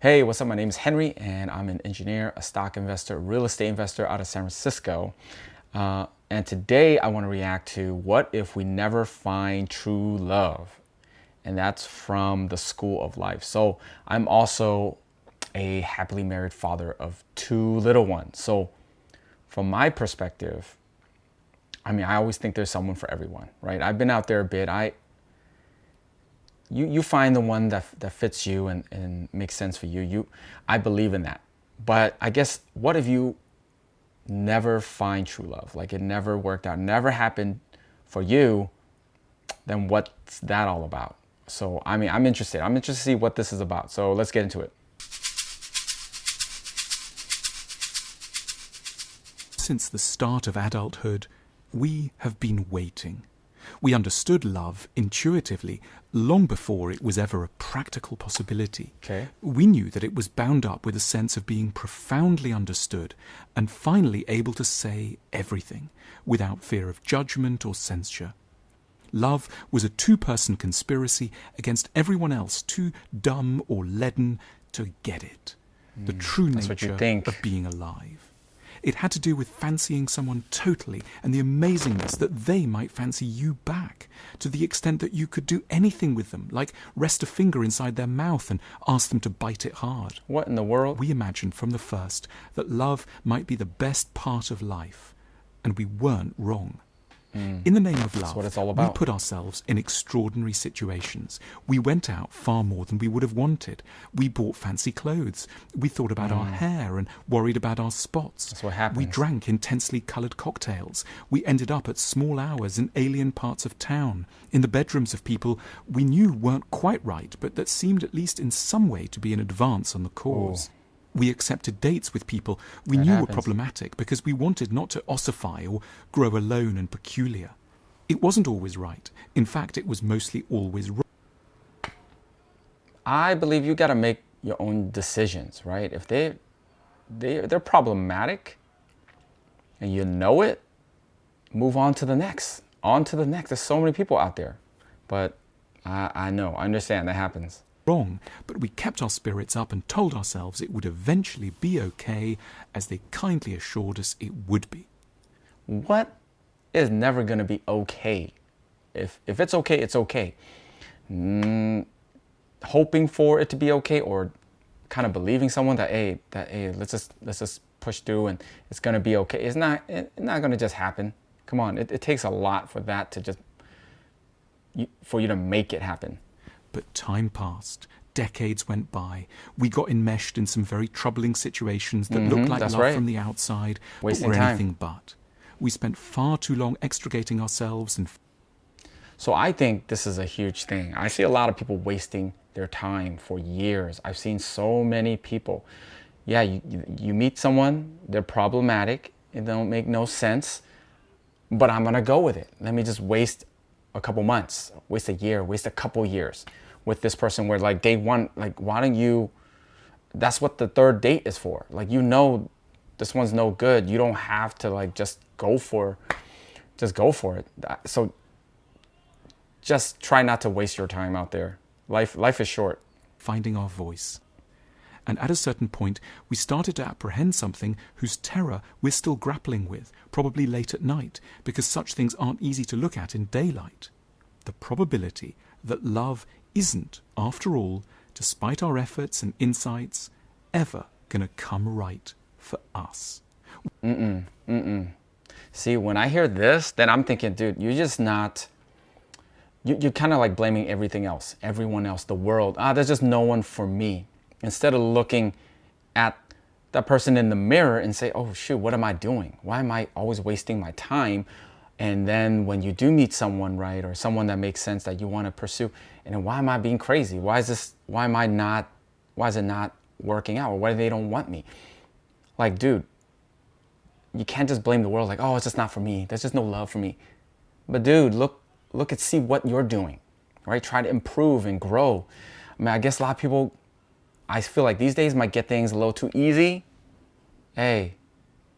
Hey, what's up? My name is Henry, and I'm an engineer, a stock investor, real estate investor out of San Francisco. And today I want to react to what if we never find true love? And that's from the School of Life. So I'm also a happily married father of two little ones. So from my perspective, I always think there's someone for everyone, right? I've been out there a bit. You find the one that fits you and makes sense for you. I believe in that. But I guess, what if you never find true love? Like it never worked out, never happened for you, then what's that all about? So, I'm interested. I'm interested to see what this is about. So let's get into it. Since the start of adulthood, we have been waiting. We understood love intuitively long before it was ever a practical possibility. Okay. We knew that it was bound up with a sense of being profoundly understood and finally able to say everything without fear of judgment or censure. Love was a two-person conspiracy against everyone else too dumb or leaden to get it. The true nature of being alive. It had to do with fancying someone totally and the amazingness that they might fancy you back, to the extent that you could do anything with them, like rest a finger inside their mouth and ask them to bite it hard. What in the world? We imagined from the first that love might be the best part of life, and we weren't wrong. In the name of love, That's what it's all about. We put ourselves in extraordinary situations. We went out far more than we would have wanted. We bought fancy clothes. We thought about our hair and worried about our spots. That's what happens. We drank intensely coloured cocktails. We ended up at small hours in alien parts of town, in the bedrooms of people we knew weren't quite right, but that seemed at least in some way to be an advance on the cause. Ooh. We accepted dates with people we knew were problematic because we wanted not to ossify or grow alone and peculiar. It wasn't always right. In fact, it was mostly always wrong. I believe you got to make your own decisions, right? If they're problematic and you know it, move on to the next. On to the next. There's so many people out there. But I know, I understand that happens. Wrong, but we kept our spirits up and told ourselves it would eventually be okay, as they kindly assured us it would be. What is never going to be okay? If it's okay, it's okay. Hoping for it to be okay, or kind of believing someone that hey, let's just push through and it's going to be okay. It's not going to just happen. Come on, it takes a lot for that to just for you to make it happen. But time passed. Decades went by. We got enmeshed in some very troubling situations that looked like love from the outside, but were anything but. We spent far too long extricating ourselves and... So I think this is a huge thing. I see a lot of people wasting their time for years. I've seen so many people. Yeah, you meet someone, they're problematic, it don't make no sense, but I'm gonna go with it. Let me just waste a couple months, waste a year, waste a couple years with this person, where like day one, like why don't you, that's what the third date is for. Like, you know, this one's no good. You don't have to like just go for it. So just try not to waste your time out there. Life is short. Finding our voice. And at a certain point, we started to apprehend something whose terror we're still grappling with, probably late at night, because such things aren't easy to look at in daylight. The probability that love isn't, after all, despite our efforts and insights, ever gonna come right for us. See, when I hear this, then I'm thinking, dude, you're just not... You're kind of like blaming everything else, everyone else, the world. There's just no one for me. Instead of looking at that person in the mirror and say, oh shoot, what am I doing? Why am I always wasting my time? And then when you do meet someone, right, or someone that makes sense that you want to pursue, and then why am I being crazy? Why is it not working out? Or why they don't want me? Like, dude, you can't just blame the world like, oh, it's just not for me. There's just no love for me. But dude, look and see what you're doing, right? Try to improve and grow. I guess a lot of people, I feel like these days might get things a little too easy. Hey,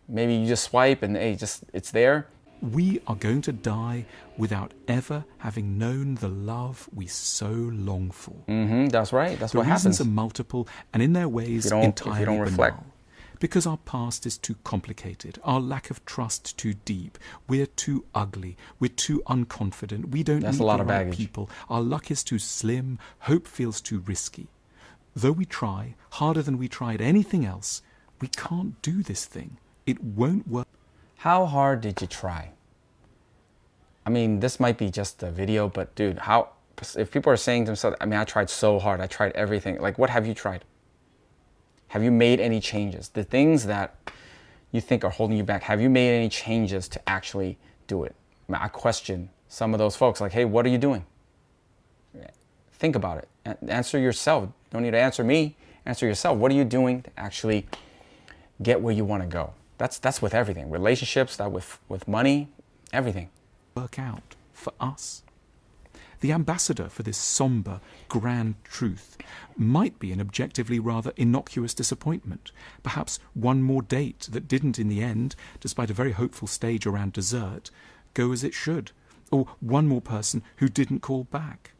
maybe you just swipe and hey, it's there. We are going to die without ever having known the love we so long for. That's right. That's The what reasons happens. are multiple and in their ways If you entirely don't reflect. banal. Because our past is too complicated, our lack of trust too deep, we're too ugly, we're too unconfident, we don't That's meet a lot the of right baggage. people, our luck is too slim, hope feels too risky. Though we try, harder than we tried anything else, we can't do this thing. It won't work. How hard did you try? I mean, this might be just a video, but dude, if people are saying to themselves, I mean, I tried so hard, I tried everything. Like, what have you tried? Have you made any changes? The things that you think are holding you back, have you made any changes to actually do it? I question some of those folks, like, hey, what are you doing? Think about it. Answer yourself. Don't need to answer me. Answer yourself. What are you doing to actually get where you want to go? That's with everything. Relationships, that with money, everything. Work out for us. The ambassador for this somber, grand truth might be an objectively rather innocuous disappointment. Perhaps one more date that didn't in the end, despite a very hopeful stage around dessert, go as it should. Or one more person who didn't call back.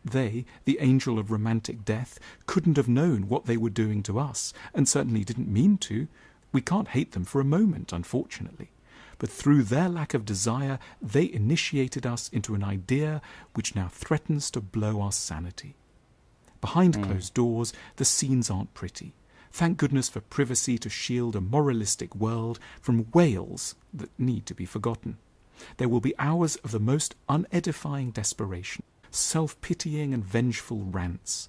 They, the angel of romantic death, couldn't have known what they were doing to us, and certainly didn't mean to. We can't hate them for a moment, unfortunately. But through their lack of desire, they initiated us into an idea which now threatens to blow our sanity. Behind closed doors, the scenes aren't pretty. Thank goodness for privacy to shield a moralistic world from wails that need to be forgotten. There will be hours of the most unedifying desperation, self-pitying and vengeful rants.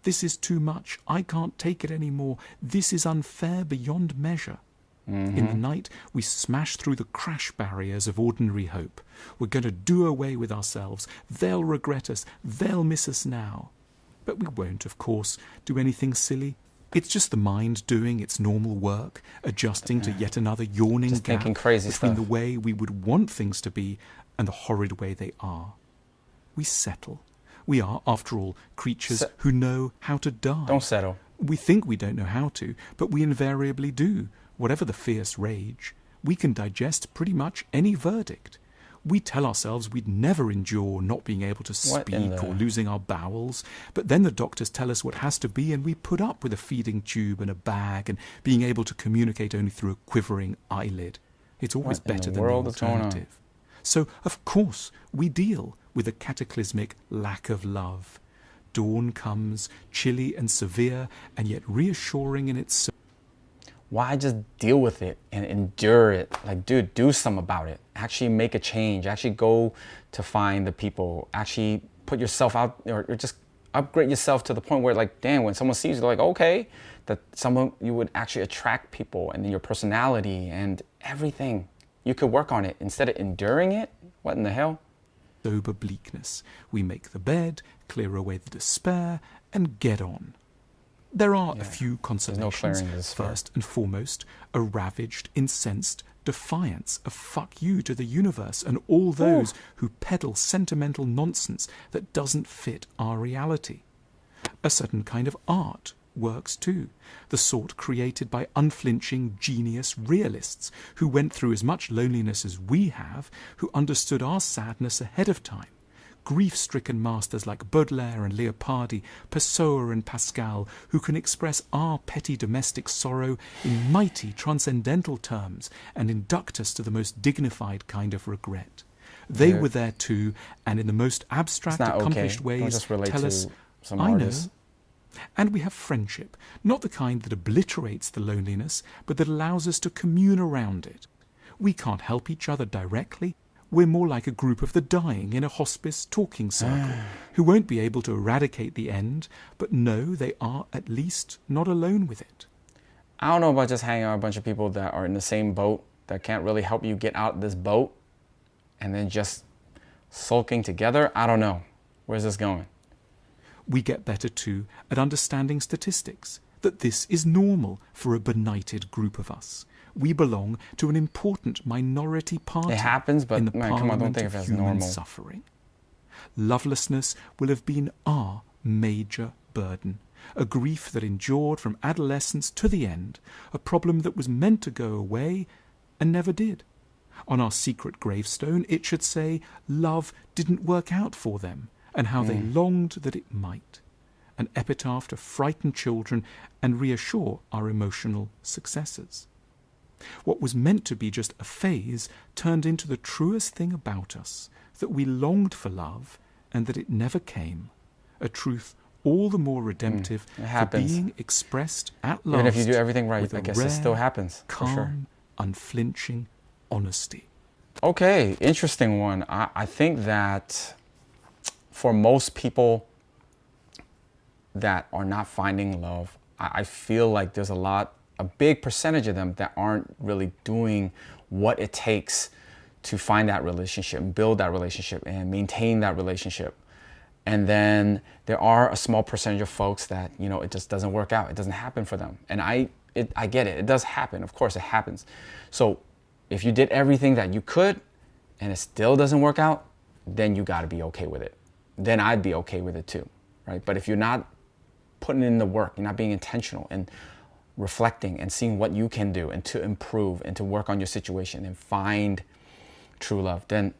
This is too much. I can't take it anymore. This is unfair beyond measure. In the night, we smash through the crash barriers of ordinary hope. We're going to do away with ourselves. They'll regret us. They'll miss us now. But we won't, of course, do anything silly. It's just the mind doing its normal work, adjusting to yet another yawning Just gap thinking crazy between stuff. the way we would want things to be and the horrid way they are. We settle. We are, after all, creatures who know how to die. Don't settle. We think we don't know how to, but we invariably do. Whatever the fierce rage, we can digest pretty much any verdict. We tell ourselves we'd never endure not being able to What in speak the- or losing our bowels, but then the doctors tell us what has to be, and we put up with a feeding tube and a bag and being able to communicate only through a quivering eyelid. It's always What in the better than the world is going on? alternative. So, of course, we deal with a cataclysmic lack of love. Dawn comes, chilly and severe, and yet reassuring in its Why just deal with it and endure it? Like, dude, do something about it. Actually make a change. Actually go to find the people. Actually put yourself out, or just upgrade yourself to the point where, like, damn, when someone sees you, they're like, okay, that someone, you would actually attract people, and then your personality and everything. You could work on it instead of enduring it. What in the hell? sober bleakness. We make the bed, clear away the despair, and get on. There are a few consolations. clearing the despair. First and foremost, a ravaged, incensed defiance of fuck you to the universe and all those who peddle sentimental nonsense that doesn't fit our reality. A certain kind of art works too, the sort created by unflinching genius realists who went through as much loneliness as we have, who understood our sadness ahead of time. Grief-stricken masters like Baudelaire and Leopardi, Pessoa and Pascal, who can express our petty domestic sorrow in mighty transcendental terms and induct us to the most dignified kind of regret. They Dude. were there too, and in the most abstract, It's not accomplished okay. Don't ways just relate tell to us, some I artists. know. And we have friendship, not the kind that obliterates the loneliness, but that allows us to commune around it. We can't help each other directly. We're more like a group of the dying in a hospice talking circle, who won't be able to eradicate the end, but know they are at least not alone with it. I don't know about just hanging out with a bunch of people that are in the same boat that can't really help you get out of this boat and then just sulking together. I don't know. Where's this going? We get better too at understanding statistics, that this is normal for a benighted group of us. We belong to an important minority party It happens, but in the man, come on, don't parliament think of of it as human normal. suffering. Lovelessness will have been our major burden, a grief that endured from adolescence to the end, a problem that was meant to go away and never did. On our secret gravestone, it should say, love didn't work out for them, and how they longed that it might. An epitaph to frighten children and reassure our emotional successors. What was meant to be just a phase turned into the truest thing about us, that we longed for love and that it never came, a truth all the more redemptive for being expressed at last. Even if you do everything right, I guess rare, it still happens. Calm, for sure. unflinching honesty. Okay, interesting one. I think that for most people that are not finding love, I feel like there's a big percentage of them that aren't really doing what it takes to find that relationship, build that relationship, and maintain that relationship. And then there are a small percentage of folks that, it just doesn't work out. It doesn't happen for them. And I get it. It does happen. Of course it happens. So if you did everything that you could and it still doesn't work out, then you got to be okay with it. Then I'd be okay with it too, right? But if you're not putting in the work, you're not being intentional and reflecting and seeing what you can do and to improve and to work on your situation and find true love, then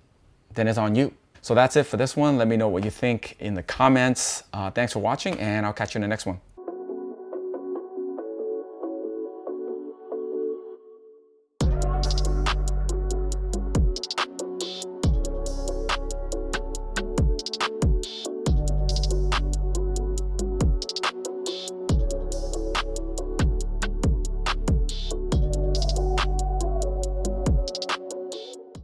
it's on you. So that's it for this one. Let me know what you think in the comments. Thanks for watching, and I'll catch you in the next one.